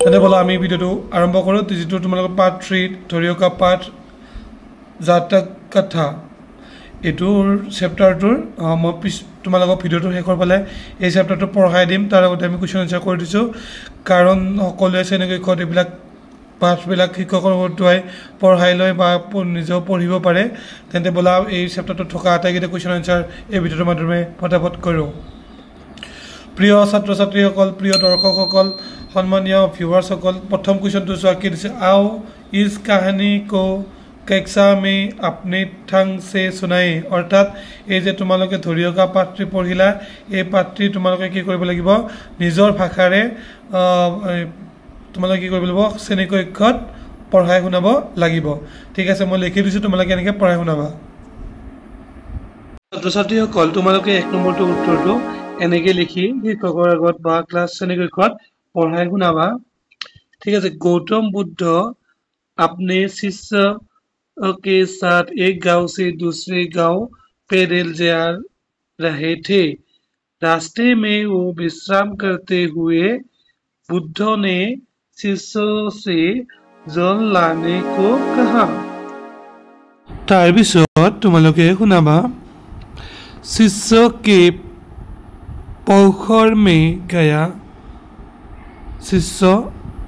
তেনে বলা আমি ভিডিওটো আৰম্ভ কৰোঁ যিটো তোমালোকৰ পাৰ্ট 3 ধৰিওকা পাঠ জাতক কথা এটোৰ চেপ্টাৰটোৰ মই তোমালোকৰ ভিডিওটো শেষৰ ফালে এই চেপ্টাৰটো পঢ়াই দিম তাৰ আগতে আমি কোৱেশ্চন আনসাৰ কৰি দিছো কাৰণ সকলোৱে চেনেকৈ কত এইবিলাক পাঠবিলাক শিক্ষকৰ হতুৱাই পঢ়াই লয় বা নিজেও পঢ়িব পাৰে তেন্তে বলা এই চেপ্টাৰটো থকা আটাইকেইটা কোৱেশ্চন আনসাৰ এই ভিডিওৰ মাধ্যমে ফটাফট কৰোঁ প্ৰিয় ছাত্ৰ ছাত্ৰীসকল প্ৰিয় দৰ্শকসকল সম্মানীয় ভিউৱাৰ্ছসকল প্ৰথম কোৱেশ্চনটো চোৱা কি দিছে आओ इस कहानी को कक्षा में अपने ढंग से सुनाए অৰ্থাৎ এই যে তোমালোকে ধৰিওকা পাঠটি পঢ়িলা এই পাঠটি তোমালোকে কি কৰিব লাগিব নিজৰ ভাষাৰে তোমালোকে কি কৰিব লাগিব শ্ৰেণীকক্ষত পঢ়াই শুনাব লাগিব ঠিক আছে মই লিখি দিছো তোমালোকে এনেকৈ পঢ়াই শুনাবা ছাত্ৰ ছাত্ৰীসকল তোমালোকে 1 নম্বৰটো উত্তৰটো এনেকৈ লিখি শিক্ষকৰ আগত বা ক্লাছ শ্ৰেণীকক্ষত पढ़ाई सुनावा ठीक है गौतम बुद्ध अपने शिष्य के साथ एक गांव से दूसरे गांव पैदल जा रहे थे रास्ते में वो विश्राम करते हुए बुद्ध ने शिष्यों से जल लाने को कहा तार पिছত तुम्हालोके सुनाबा शिष्य के पोखर में गया शिष्य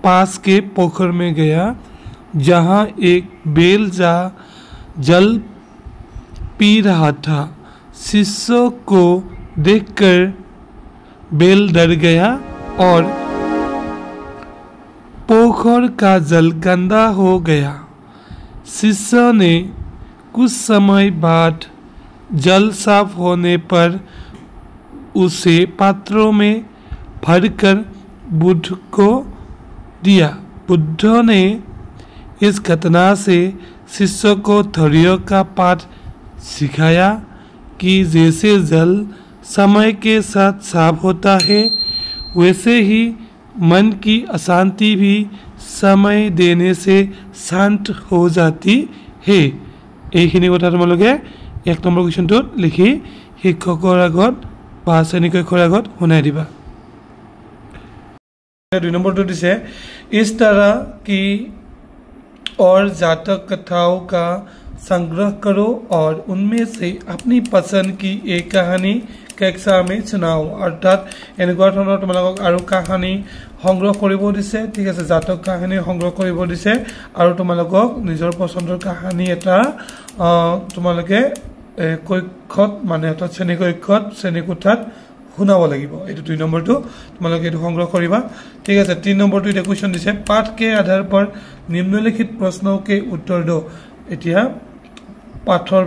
पास के पोखर में गया जहाँ एक बेल जल पी रहा था शिष्य को देखकर बेल डर गया और पोखर का जल गंदा हो गया शिष्य ने कुछ समय बाद जल साफ होने पर उसे पात्रों में भरकर बुद्ध को दिया बुद्ध ने इस घटना से शिष्य को धैर्य का पाठ सिखाया कि जैसे जल समय के साथ साफ होता है वैसे ही मन की अशांति भी समय देने से शांत हो जाती है এইখিনি কথা তোমালোকে 1 নম্বৰ কোৱেশ্চনটোত লিখি শিক্ষকৰ আগত বা শ্ৰেণীকক্ষৰ আগত শুনাই দিবা 2 नंबर तो दिसे इस तरह की और जातक कथाओं का संग्रह करो और उनमें से अपनी पसंद की एक कहानी कक्षा में सुनाओ अर्थात এনেকুৱা ধৰণৰ তোমালোকক আৰু কাহিনী সংগ্ৰহ কৰিব দিছে ঠিক আছে জাতক কাহিনী সংগ্ৰহ কৰিব দিছে আৰু তোমালোকক নিজৰ পছন্দৰ কাহিনী এটা তোমালোকে কক্ষত মানে এটা শ্ৰেণীকক্ষত শ্ৰেণীকোঠাত শুনাব লাগিব এটো 2 নম্বৰটো তোমালোকে এটো সংগ্ৰহ কৰিবা ঠিক আছে 3 নম্বৰটো এটা কোৱেশ্চন দিছে पाठ के आधार पर निम्नलिखित प्रश्नों के उत्तर दो এতিয়া পাঠৰ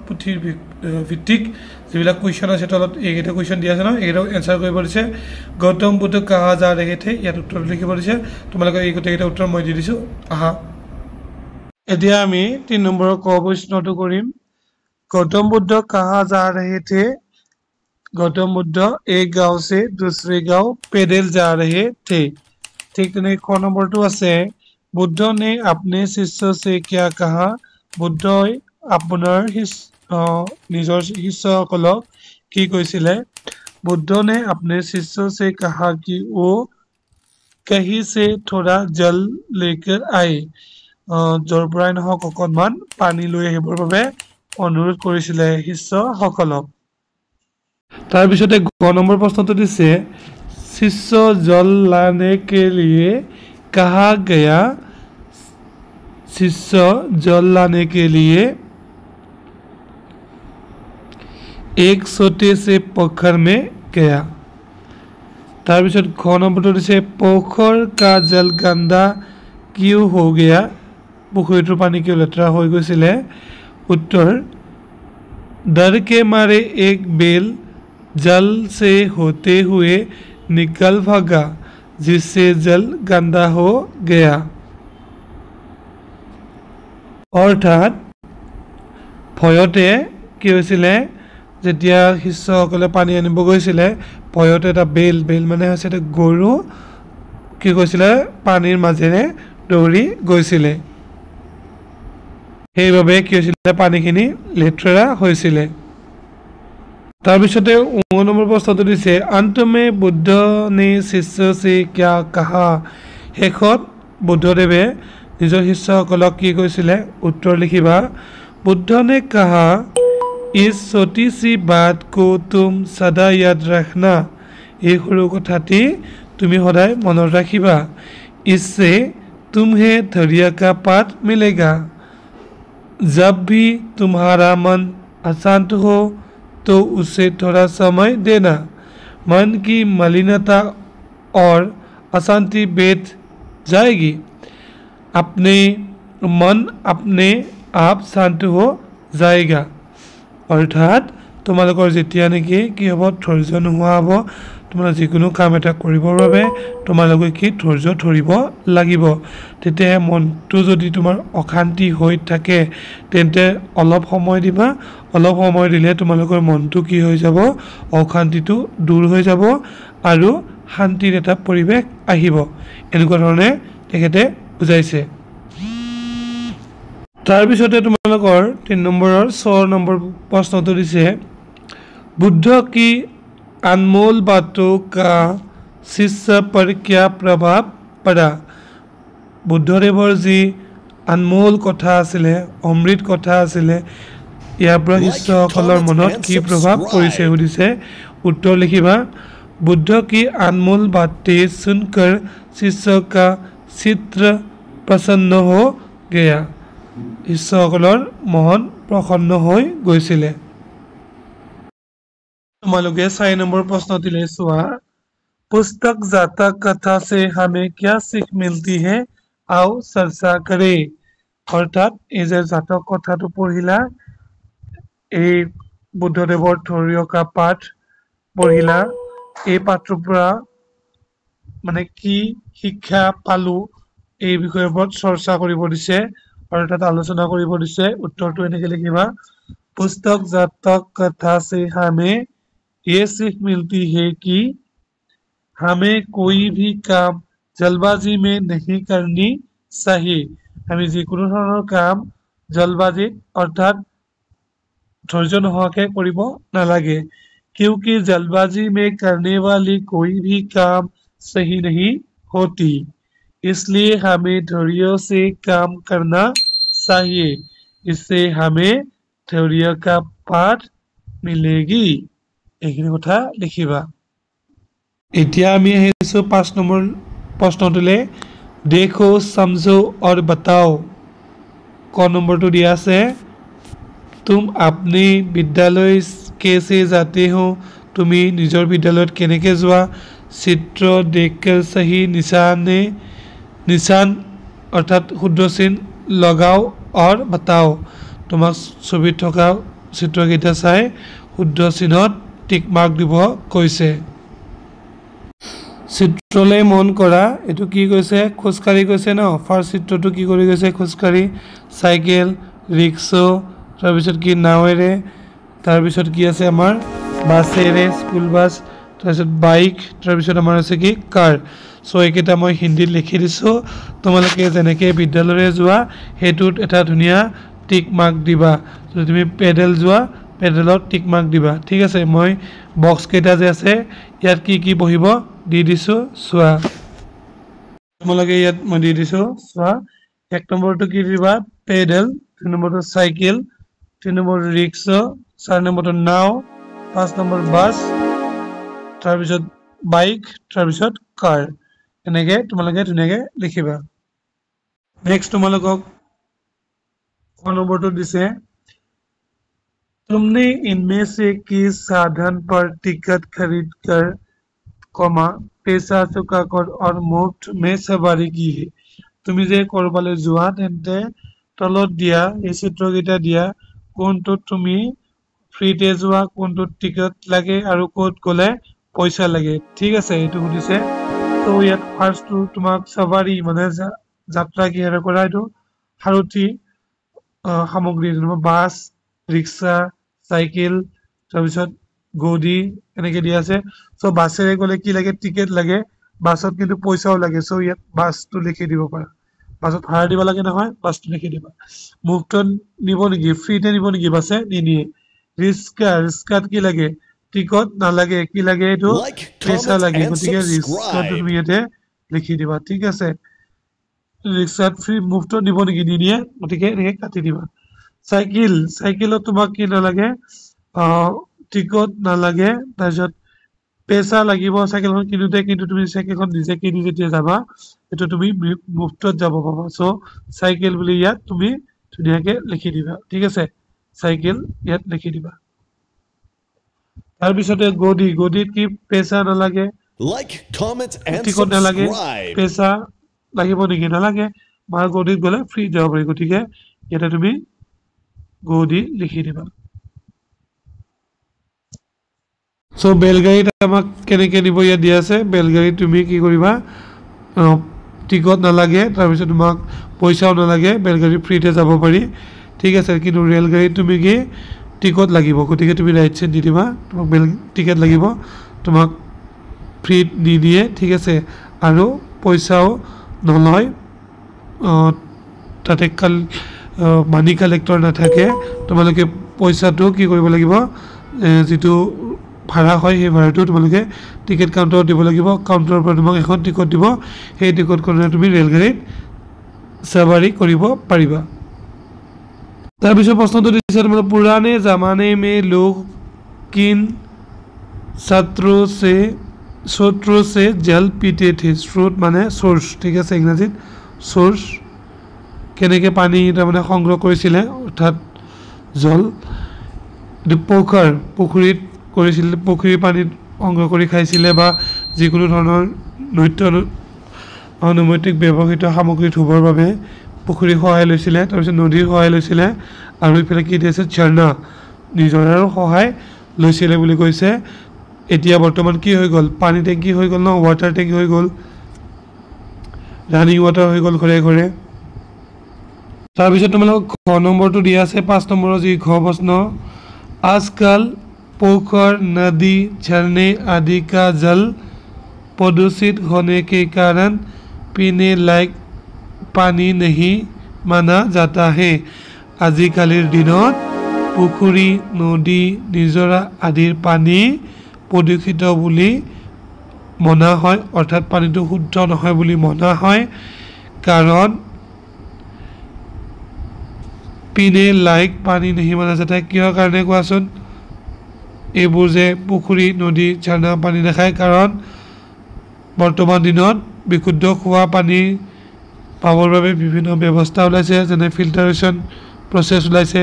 পুথিৰ ভিত্তিক যিবিলাক কোৱেশ্চন আছে তলত এইটা কোৱেশ্চন দিয়া আছে ন এইটো এনসাৰ কৰিব দিছে গৌতম বুদ্ধ कहा जा रहे थे ইয়াত উত্তৰ লিখিব দিছে তোমালোকে এই গোটেইটা উত্তৰ মই দি দিছো আহা এতিয়া আমি 3 নম্বৰৰ ক প্ৰশ্নটো কৰিম গৌতম বুদ্ধ कहा जा रहे थे गौतम बुद्ध एक गांव से दूसरे गांव पैदल जा रहे थे ठीक है क नंबर तो আছে बुद्ध ने अपने शिष्य से क्या कहा बुद्ध अपनार निजर शिष्यসকলক কি কৈছিলে बुद्ध ने अपने शिष्य से कहा कि वो कहीं से थोड़ा जल लेकर आए জৰপৰাই নহক অকনমান পানী লৈ আহিবৰ বাবে অনুৰোধ কৰিছিলে শিষ্যসকলক तार पिछते ग नंबर प्रश्न तो दिसे शिष्य जल लाने के लिए कहा गया शिष्य जल लाने के लिए एक छोटे से पोखर में गया तार पिछत ग नंबर तो दिसे पोखर का जल गंदा क्यों हो गया पुखुरीर पानी क्यों लेतरा हो गइसिले उत्तर डर के मारे एक बेल जल से होते हुए निकल भागा जिससे जल गंदा हो गया अर्थात भयते कि হৈছিলে যেতিয়া শিষ্যসকলে পানী আনিব গৈছিলে ভয়তে এটা বেল মানে হৈছে এটা গৰু কি কৈছিলে পানীৰ মাজেৰে দৌৰি গৈছিলে সেইভাবে কি হৈছিলে পানীখিনি লেট্ৰা হৈছিলে তাৰপিছতে 9 নম্বৰ প্ৰশ্নটো দিছে अंत में बुद्ध ने शिष्य से क्या कहा শেষত বুদ্ধদেৱে নিজৰ শিষ্যসকলক কি কৈছিলে উত্তৰ লিখিবা बुद्ध ने कहा इस छोटी सी बात को तुम सदा याद रखना এই সৰু কথাটি তুমি সদায় মনত ৰাখিবা इससे तुम्हें धैर्य का पाठ मिलेगा जब भी तुम्हारा मन अशांत हो तो उसे थोड़ा समय देना मन की मलिनता और अशांति बैठ जाएगी अपने मन अपने आप शांत हो जाएगा अर्थात তোমালোকৰ যেতিয়া নেকি কি হ'ব ধৈৰ্য নোহোৱা হ'ব তোমালোকে যিকোনো কাম এটা কৰিবৰ বাবে তোমালোকে কি ধৈৰ্য ধৰিব লাগিব তেতিয়া মনটো যদি তোমাৰ অশান্তি হৈ থাকে তেন্তে অলপ সময় দিবা অলপ সময় দিলে তোমালোকৰ মনটো কি হৈ যাব অশান্তিটো দূৰ হৈ যাব আৰু শান্তিৰ এটা পৰিৱেশ আহিব এনেকুৱা ধৰণে তেখেতে বুজাইছে তাৰপিছতে তোমালোকৰ 3 নম্বৰৰ 6 নম্বৰ প্ৰশ্নটো দিছে बुद्ध की अनमोल बातों का शिष्य पर क्या प्रभाव पड़ा बुद्धदेवर जी अनमोल कथा आছিলে অমৃত কথা आছিলে ইয়াৰ পৰা শিষ্যসকলৰ মনত কি প্ৰভাৱ পৰিছে সুধিছে উত্তৰ লিখিবা बुद्ध की अनमोल बातें सुनकर शिष्य का चित्त प्रसन्न हो गया শিষ্যসকলৰ মন প্ৰসন্ন হৈ গৈছিলে তোমালোকে 4 নম্বৰ প্ৰশ্নটিলে চোৱা पुस्तक जातक कथा से हमें क्या सीख मिलती है आओ चर्चा करें अर्थात এই যে জাতক কথাটো পঢ়িলা এই বুদ্ধদেৱৰ ধৈৰ্যকা পাঠ পঢ়িলা এই পাঠৰ পৰা মানে কি শিক্ষা পালো এই বিষয়ৰ ওপৰত চৰ্চা কৰিব দিছে অৰ্থাৎ আলোচনা কৰিব দিছে উত্তৰটো এনেকৈ লিখিবা पुस्तक जातक कथा से हमें ये सीख मिलती है कि हमें कोई भी काम जल्दबाजी में नहीं करनी चाहिए हमें যিকোনো ধৰণৰ কাম জলবাজিত অৰ্থাৎ ধৈৰ্য নোহোৱাকৈ কৰিব নালাগে क्योंकि जल्दबाजी में करने वाली कोई भी काम सही नहीं होती इसलिए हमें धैर्य से काम करना चाहिए इससे हमें धैर्य का पाठ मिलेगी এইখিনি কথা লিখিবা এতিয়া আমি আহিছো 5 নম্বৰ প্ৰশ্নটোলে देखो समझो और बताओ क नंबरটো দিয়া আছে तुम अपने विद्यालय कैसे जाते हो তুমি নিজৰ বিদ্যালয়ত কেনেকৈ যোৱা চিত্ৰ देखकर सही निशान अर्थात শুদ্ধ চিন लगाओ और बताओ তোমাক ছবিত থকা চিত্ৰকেইটা চাই শুদ্ধ চিনত টিক মাৰ্ক দিব কৈছে চিত্ৰলৈ মন কৰা এটো কি কৈছে খোজকাৰি কৈছে ন ফাৰ্স্ট চিত্ৰটো কি কৰি গৈছে খোজকাৰি সাইকেল ৰিক্সা তাৰপিছত কি নাৱেৰে তাৰপিছত কি আছে আমাৰ বাছেৰে স্কুল বাছ তাৰপিছত বাইক তাৰপিছত আমাৰ আছে কি কাৰ সো এইকেইটা মই হিন্দীত লিখি দিছো তোমালোকে যেনেকৈ বিদ্যালয়ৰে যোৱা হেতুত এটা ধুনিয়া টিক মাৰ্ক দিবা যদি তুমি পেডেল যোৱা পেডেলত টিক মাৰ্ক দিবা ঠিক আছে মই বক্স কেইটা যে আছে ইয়াত কি কি বহিব দি দিছো সোয়া তোমালোকে ইয়াত মই দি দিছো সোয়া এক নম্বৰটো কি দিবা পেডেল দুই নম্বৰটো সাইকেল তিন নম্বৰ ৰিক্সা চাৰ নম্বৰটো নাও পাঁচ নম্বৰ বাস তাৰপিছত বাইক তাৰপিছত কাৰ এনেকৈ তোমালোকে ধুনীয়াকৈ লিখিবা নেক্সট তোমালোকক ক নম্বৰটো দিছে तुमने इनमें से किस साधन पर टिकट खरीदकर पैसा चुकाकर और मुफ्त में सवारी की है তুমি যে কৰবালৈ যোৱা তেন্তে তলত দিয়া এই চিত্ৰকেইটা দিয়া কোনটোত তুমি ফ্ৰীতে যোৱা কোনটোত টিকট লাগে আৰু ক'ত গ'লে পইচা লাগে ঠিক আছে এইটো সুধিছে তো ইয়াত ফাৰ্স্টটো তোমাক সৱাৰী মানে যাত্ৰা কিহেৰে কৰা এইটো সাৰথি সামগ্ৰী বাছ ৰিক্সা সাইকেল তাৰপিছত গদি এনেকৈ দিয়া আছে সো বাছেৰে গ'লে কি লাগে টিকেট লাগে বাছত কিন্তু পইচাও লাগে সো ইয়াত বাছটো লিখি দিব পাৰা বাছত ভাড়া দিব লাগে নহয় বাছটো লিখি দিবা মুফ্ত নিব নেকি ফ্ৰীতে নিব নেকি বাছে নিনিয়ে ৰিস্কাত কি লাগে টিকট নালাগে কি লাগে এইটো Like, পইচা comment, লাগে and গতিকে ৰিক্সাত subscribe. তুমি ইয়াতে লিখি দিবা ঠিক আছে ৰিক্সাত ফ্ৰী মুফ্ত দিব নেকি নিদিয়ে গতিকে এনেকে কাটি দিবা চাইকেলত তোমাক কি নালাগে টিকট নালাগে তাৰপিছত পইচা লাগিব চাইকেলখন কিনোতে কিন্তু তুমি চাইকেলখন নিজে কিনি যেতিয়া যাবা এইটো তুমি মুফ্তত যাব পাবা চ' চাইকেল বুলি ইয়াত তুমি ধুনীয়াকে লিখি দিবা ঠিক আছে চাইকেল ইয়াত লিখি দিবা তাৰপিছতে গদিত কি পইচা নালাগে Like, comment, and টিকট নালাগে subscribe. পইচা লাগিব নেকি নালাগে মাৰ গদিত গ'লে ফ্ৰী যাব পাৰি গতিকে ইয়াতে তুমি গদি লিখি দিবা চ' বেলগাড়ীত আমাক কেনেকৈ নিব ইয়াত দিয়া আছে বেলগাড়ীত তুমি কি কৰিবা টিকট নালাগে তাৰপিছত তোমাক পইচাও নালাগে বেলগাড়ী ফ্ৰীতে যাব পাৰি ঠিক আছে কিন্তু ৰেলগাড়ীত তুমি কি টিকট লাগিব গতিকে তুমি ৰাইট চাইড দি দিবা তোমাক টিকেট লাগিব তোমাক ফ্ৰীত নিদিয়ে ঠিক আছে আৰু পইচাও নলয় তাতে মানি কালেক্টৰ নাথাকে তোমালোকে পইচাটো কি কৰিব লাগিব যিটো ভাড়া হয় সেই ভাড়াটো তোমালোকে টিকেট কাউণ্টাৰত দিব লাগিব কাউণ্টাৰৰ পৰা তোমাক এখন টিকট দিব সেই টিকটখনে তুমি ৰেলগাড়ীত सवारी करिब पारिबा तार पिछर प्रश्नটো दिছে मतलब पुराने जमाने में लोग किन स्रोतों से जल पीते थे स्रोत माने सोर्स ठीक है इंग्राजीत सोर्स केनेके पानी तारमाने संग्रह करिছিলে अर्थात जल पोखर पुखुरीत करिছিলে पुखुरी पानी संग्रह करि खाइছিলে बा जिकुनो धৰণৰ নৈত্য अनुमतिक व्यवहृत सामग्री धुবৰ বাবে পুখুৰী সহায় লৈছিলে তাৰপিছত নদীৰ সহায় লৈছিলে আৰু ইফালে কি দিছে ঝৰ্ণা নিজৰাৰ সহায় লৈছিলে বুলি কৈছে এতিয়া বৰ্তমান কি হৈ গল পানী টেংকি হৈ গল ন ওয়াটাৰ টেংকি হৈ গল ৰানিং ওয়াটাৰ হৈ গল ঘৰে ঘৰে তাৰপিছত তোমালোক খ নম্বৰটো দিয়া আছে 5 নম্বৰৰ যি খ প্ৰশ্ন आजकल पोखर नदी झरने आदि का जल प्रदूषित होने के कारण पीने लायक पानी नहीं माना जाता है आजिकालिर दिनत पुखुरी नदी निजरा आदिर पानी प्रदूषित बुली मना है अर्थात पानीটো शुद्ध নহয় বুলি मना है कारण पीने लायक पानी नहीं माना जाता है किहर कारणे कोৱাচোন এইবোৰ যে পুখুৰী নদী ঝৰ্ণা পানী দেখায় কাৰণ বৰ্তমান দিনত বিশুদ্ধ খোৱা পানী পাবৰ বাবে বিভিন্ন ব্যৱস্থা ওলাইছে যেনে ফিল্টাৰেশন প্ৰসেস ওলাইছে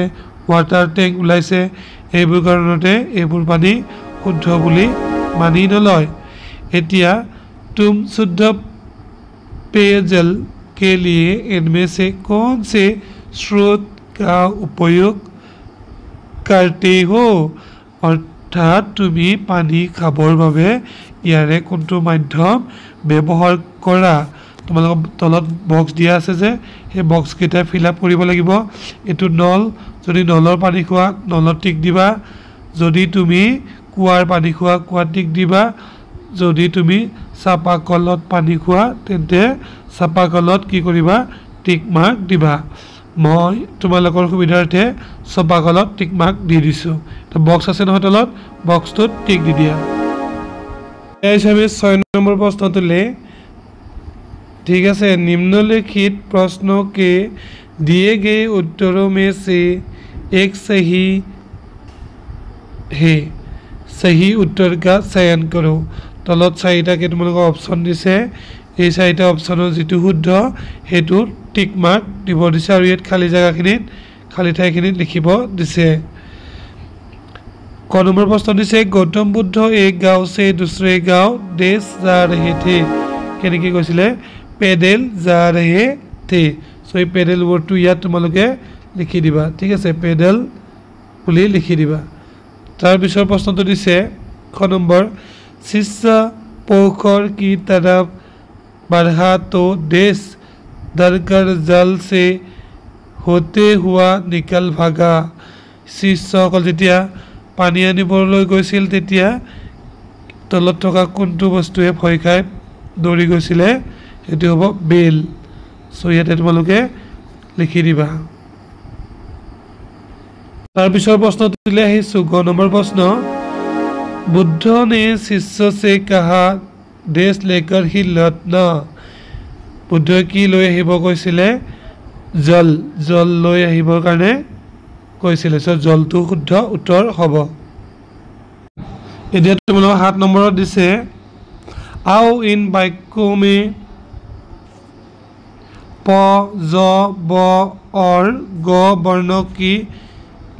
ওয়াটাৰ ট্যাঙ্ক ওলাইছে এইবোৰ কাৰণতে এইবোৰ পানী শুদ্ধ বুলি মানি নলয় এতিয়া तुम शुद्ध पेयजल के लिए इनमें से कौन से स्रोत का उपयोग करते हो अर्थात तुम्हें पानी खाबर भावे यारे कोनটো माध्यम व्यवहार करा তোমালোক তলত বক্স দিয়া আছে যে এই বক্স কেটা ফিল আপ কৰিব লাগিব এটো নল যদি নলৰ পানী খোৱা নলত টিক দিবা যদি তুমি কুৱাৰ পানী খোৱা কুৱাৰ টিক দিবা যদি তুমি চাপা কলত পানী খোৱা তেন্তে চাপা কলত কি কৰিবা টিক মাৰ্ক দিবা মই তোমালোকৰ সুবিধাৰ্থে চাপা কলত টিক মাৰ্ক দি দিছো তো বক্স আছে নহয় তলত বক্সটোত টিক দি দিয়া এই হিচাপে 6 নম্বৰ प्रश्न ले ठीक है निम्नलिखित प्रश्नों के दिए गए उत्तरों में से एक सही है सही उत्तर का चयन करो तलत चारिटा के तुमलोक ऑप्शन दिसे এই চাৰিটা অপচনৰ যেটো শুদ্ধ হেতু টিক মাৰ্ক দিব দিছে আৰু ইয়াত খালি জায়গাখিনিত খালি ঠাইখিনিত লিখিব দিছে क नंबर प्रश्न दिसे गौतम बुद्ध एक गांव से दूसरे गांव देश जा रहे थे केनेके কৈছিলে पैदल जा रहे थे सो এই पैदल वर्डটো ইয়াত তোমালোকে লিখি দিবা ঠিক আছে पैदल বুলি লিখি দিবা তাৰ পিছৰ প্ৰশ্নটো দিছে ख नंबर शिष्य पोखर की तरफ बढ़ा तो देश दरकर जल से होते हुआ निकल भागा शिष्यসকল যেতিয়া पानी आनिবলৈ গৈছিল তেতিয়া তলত থকা কোনটো বস্তুৱে ভয় খাই দৌৰি গৈছিলে এটো হ'ব বেল সো ইয়াতে তোমালোকে লিখি দিবা তাৰ পিছৰ প্ৰশ্নটো দিলে আহিছো গ নম্বৰ প্ৰশ্ন बुद्ध ने शिष्य से कहा देश लेकर ही लौटना बुद्ध की লৈ আহিব কৈছিলে জল জল লৈ আহিবৰ কাৰণে কৈছিলে সো জলটো শুদ্ধ উত্তৰ হ'ব এতিয়া তোমালোকক 7 নম্বৰত দিছে आओ इन वाक्यों में प ज ब और ग वर्णों की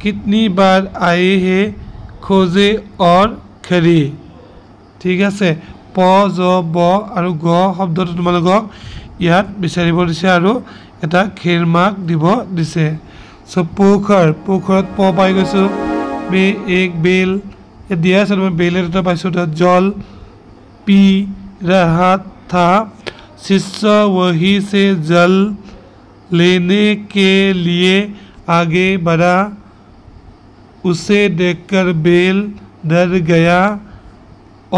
कितनी बार आए हैं खोजे और खरी ठीक है प ज ब और ग शब्द तुम्हारा ইয়াত বিচাৰিব দিছে আৰু এটা খেৰ মাক দিব দিছে সো পোখৰ পোখৰত প পাই গৈছো মে এক বেল দিয়া আছে মই বেলেৰ এটা পাইছো জল पी रहा था शिष्य वहीं से जल लेने के लिए आगे बढ़ा उसे देखकर बेल डर गया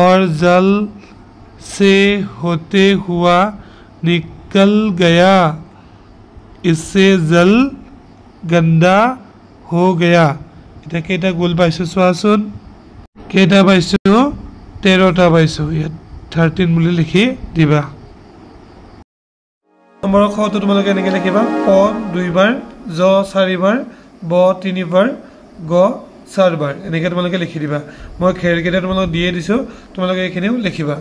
और जल से होते हुआ निकल गया इससे जल गंदा हो गया এটা কেটা গোল পাইছো চোৱাচোন কেটা পাইছো 13টা পাইছো ইয়াত 13 বুলি লিখি দিবা নম্বৰ খটো তোমালোকে এনেকৈ লিখিবা প 2 বাৰ জ 4 বাৰ ব 3 বাৰ গ 4 বাৰ এনেকৈ তোমালোকে লিখি দিবা মই খেৰকেটা তোমালোকক দিয়ে দিছো তোমালোকে এখিনিও লিখিবা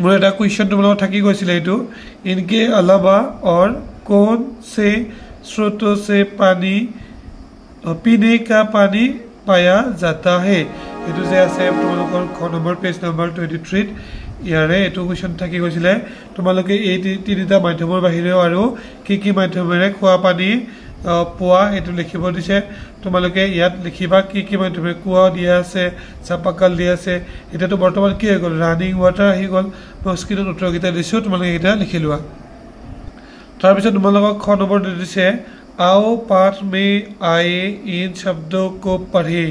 মোৰ এটা কোৱেশ্চন তোমালোকক থাকি গৈছিল এটো ইনকে अलावा और कौन से स्रोतों से पानी पीने का पानी पाया जाता है এটো যে আছে তোমালোকৰ খ নম্বৰ পেজ নম্বৰ 23 ইয়াৰে এটো কোৱেশ্চন থাকি গৈছিলে তোমালোকে এই তিনিটা মাধ্যমৰ বাহিৰে আৰু কি মাধ্যমেৰে খোৱা পানী পোৱা এটো লিখিব দিছে তোমালোকে ইয়াত লিখিবা কি মাধ্যমে কুয়া দিয়া আছে চাপাকল দিয়া আছে এটাটো বৰ্তমান কি হৈ গল ৰানিং ওয়াটাৰ আহি গল প্ৰস্কিনৰ উত্তৰকিটা দিছো তোমালোকে এটা লিখি লোৱা তাৰ পিছত তোমালোকক খ নম্বৰ দিছে आओ पाठ में आए इन शब्दों को पढ़े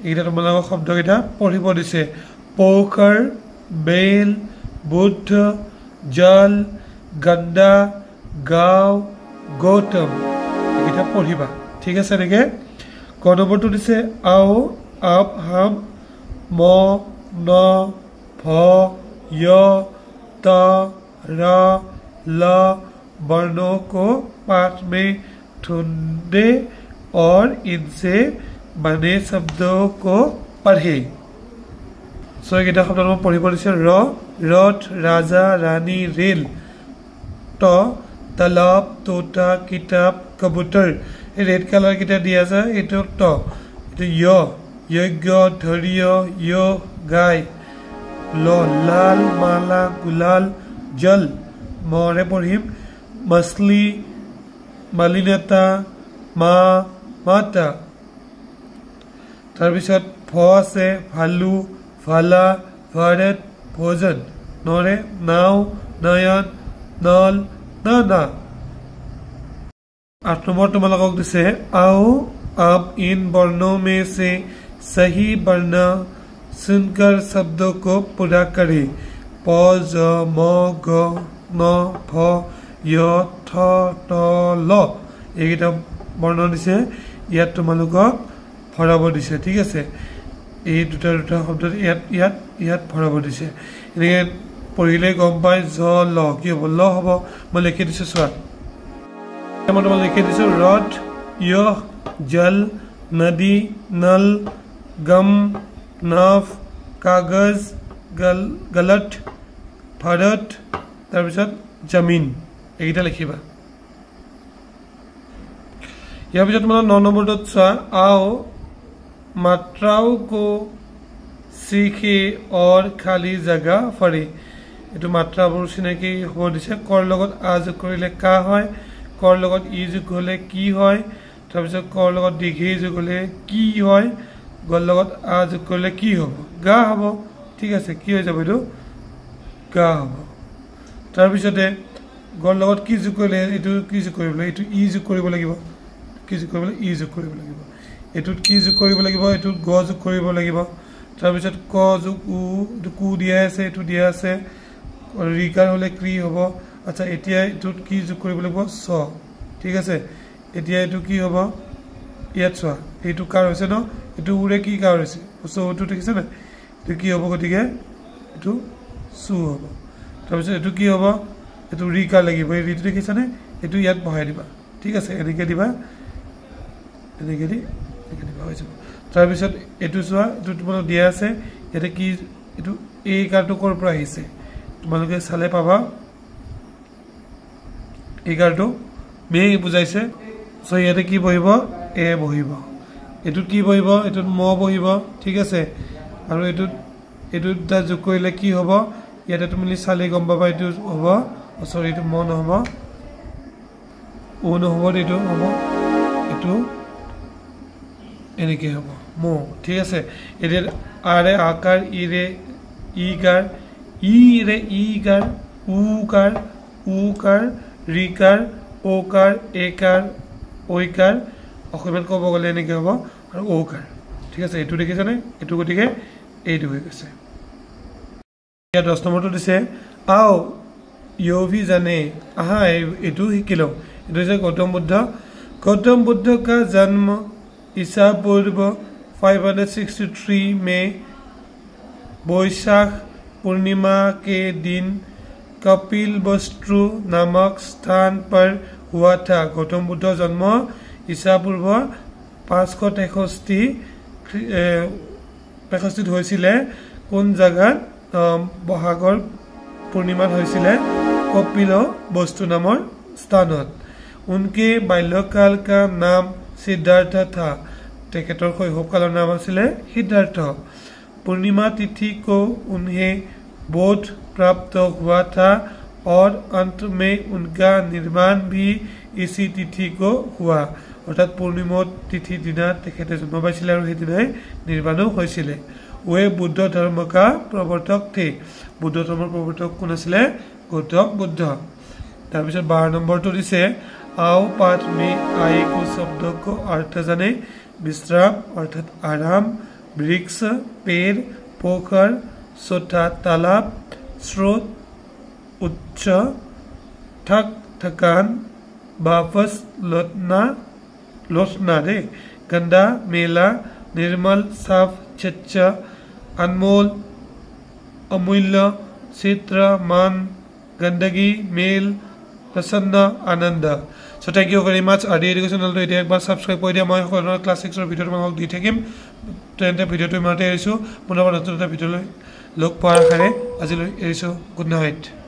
এটা তোমালোকক শব্দকেইটা পঢ়িব দিছে পোখৰ বেল বুদ্ধ জল গন্ডা গাঁও গৌতম এটা পঢ়িবা ঠিক আছে নেকি ক নম্বৰটো দিছে आओ अब हम म न फ य त र ल वर्णों को पाठ में ढूंढे और इनसे बने शब्दों को पढ़े सो এটা শব্দ মই পঢ়িব দিছে ৰ ৰথ ৰাজা ৰাণী ৰেল ত তালাব তোতা কিতাব কবুতৰ এই ৰেড কালাৰ কিটা দিয়া আছে এটো ত এটো यज्ञ ধৈৰ্য গাই ল লাল মালা গুলাল জল মৰে পঢ়িম মছলি মালিনতা মা মাতা তাৰ পিছত ভ আছে ভালু ভালা ভাৰত ভোজন নৰে নাও নয়ন নল নানা 8 নম্বর তোমালোকক দিছে आओ अब इन वर्णों में से सही वर्ण सुनकर शब्दों को पूरा करें प ज म ग न फ य थ त ल এইটা বৰ্ণ দিছে ইয়াত তোমালোকক ভৰাব দিছে ঠিক আছে এই দুটা শব্দ ইয়াত ভৰাব দিছে এনেকৈ পঢ়িলে গম পাই জ ল কি হ'ব ল হ'ব মই লিখি দিছো চোৱা মই তোমালোকক লিখি দিছো ৰথ জল নদী নল গম নাভ কাগজ গলত ভাৰত তাৰপিছত জমিন এইটা লিখিবা ইয়াৰ পিছত তোমাৰ 9 নম্বৰটোত চোৱা आओ मात्राओं को सीखे और खाली जगह पढ़े এটো মাত্ৰাবোৰ চিনাকি হ'ব দিছে কৰ লগত আ যোগ কৰিলে কা হয় কৰ লগত ই যোগ হ'লে কি হয় তাৰ পিছত কৰ লগত দীঘে যোগ হ'লে কি হয় গৰ লগত আ যোগ কৰিলে কি হ'ব গা হ'ব ঠিক আছে কি হৈ যাব এটো গা হ'ব তাৰ পিছতে গৰ লগত কি যোগ কৰিলে এটো কি যোগ কৰিব লাগিব এটো ই যোগ কৰিব লাগিব কি যোগ কৰিব লাগিব ই যোগ কৰিব লাগিব এটো কি যোগ কৰিব লাগিব এটো গ যোগ কৰিব লাগিব তাৰ পিছত ক যোগ উ এটো কু দিয়া আছে এটো দিয়া আছে ৰিকাৰ হলে ক্ৰি হ'ব আচ্ছা এতিয়া এটো কি যোগ কৰিব লাগিব স ঠিক আছে এতিয়া এটো কি হ'ব ইয়াত চোৱা এটো কাৰ হৈছে ন এটো উৰে কি কাৰ হৈছে স ওটো দেখিছে না এইটো কি হ'ব গতিকে এইটো চু হ'ব তাৰপিছত এইটো কি হ'ব এইটো ৰিকাৰ লাগিব এই ৰিটো দেখিছানে এইটো ইয়াত বহাই দিবা ঠিক আছে এনেকৈ দিবা এনেকৈ দিবা হৈ যাব তাৰপিছত এইটো চোৱা এইটো তোমালোক দিয়া আছে ইয়াতে কি এইটো এই কাৰটো ক'ৰ পৰা আহিছে তোমালোকে চালে পাবা এই কাৰটো মে বুজাইছে চ' ইয়াতে কি বহিব এ বহিব এইটোত কি বহিব এইটোত ম বহিব ঠিক আছে আৰু এইটোত দুটা যোগ কৰিলে কি হ'ব ইয়াতে তুমি চালে গম পাবা এইটো হ'ব চৰি এইটো ম নহ'ব ও নহ'ব এইটো হ'ব এইটো এনেকৈ হ'ব মো ঠিক আছে এতিয়া আৰে আকাৰ ইৰে ইকাৰ ইৰে ইকাৰ উকাৰ উকাৰ ৰিকাৰ ওকাৰ একাৰ ঐকাৰ অসমীয়াত ক'ব গ'লে এনেকৈ হ'ব আৰু ঔকাৰ ঠিক আছে এইটো দেখিছানে এইটো গতিকে এইটো হৈ গৈছে ইয়াত 10 নম্বৰটো দিছে আও য়ভি জানে আহা এইটো শিকি লওঁ এইটো হৈছে গৌতম বুদ্ধ का जन्म ईसा पूर्व 563 में वैशाख पूर्णिमा के दिन कपिल वस्तु नामक स्थान पर हुआ था गौतम बुद्ध जन्म ईसा पूर्व 563 হৈছিলে কোন জায়গাত বহাগৰ পূৰ্ণিমাত হৈছিলে कपिल वस्तु नाমৰ স্থানত उनके बाल्यकाल का नाम सिद्धार्थ था टेकेटर शैशवकाলৰ नाम आছিলে सिद्धार्थ पूर्णिमा तिथि को उन्हें बोध प्राप्त हुआ था और अंत में उनका निर्माण भी इसी तिथि को हुआ अर्थात पूर्णिमा तिथि दिना तेखेते जन्म पाइছিলে আৰু সেইদিনাই নিৰ্মাণো হৈছিলে वे बुद्ध धर्म का प्रवर्तक थे बुद्ध धर्মৰ प्रवर्तक কোন আছিলে गौतम बुद्ध তাৰপিছত 12 নম্বৰটো দিছে आओ पाठ में आए को शब्द को अर्थ जाने विश्राम अर्थात आराम वृक्ष पेड़ पोखर सोता तालाब स्रोत उच्च ठक ठकान वापस लौटना रे गंदा मेला निर्मल साफ चच्चा अनमोल अमूल्य चित्र मान गंदगी मेल प्रसन्न आनंद so thank you very much आर एडुकेशनल तो एक बार सब्सक्राइब कर दिया मैं क्लास 6 ভিডিও তোমাক দি থাকিম তেন্তে ভিডিওটো ইমানতে এৰিছো পুনৰ নতুন এটা ভিডিও লৈ লগ পোৱাৰ আশাৰে আজিলৈ এৰিছো গুড নাইট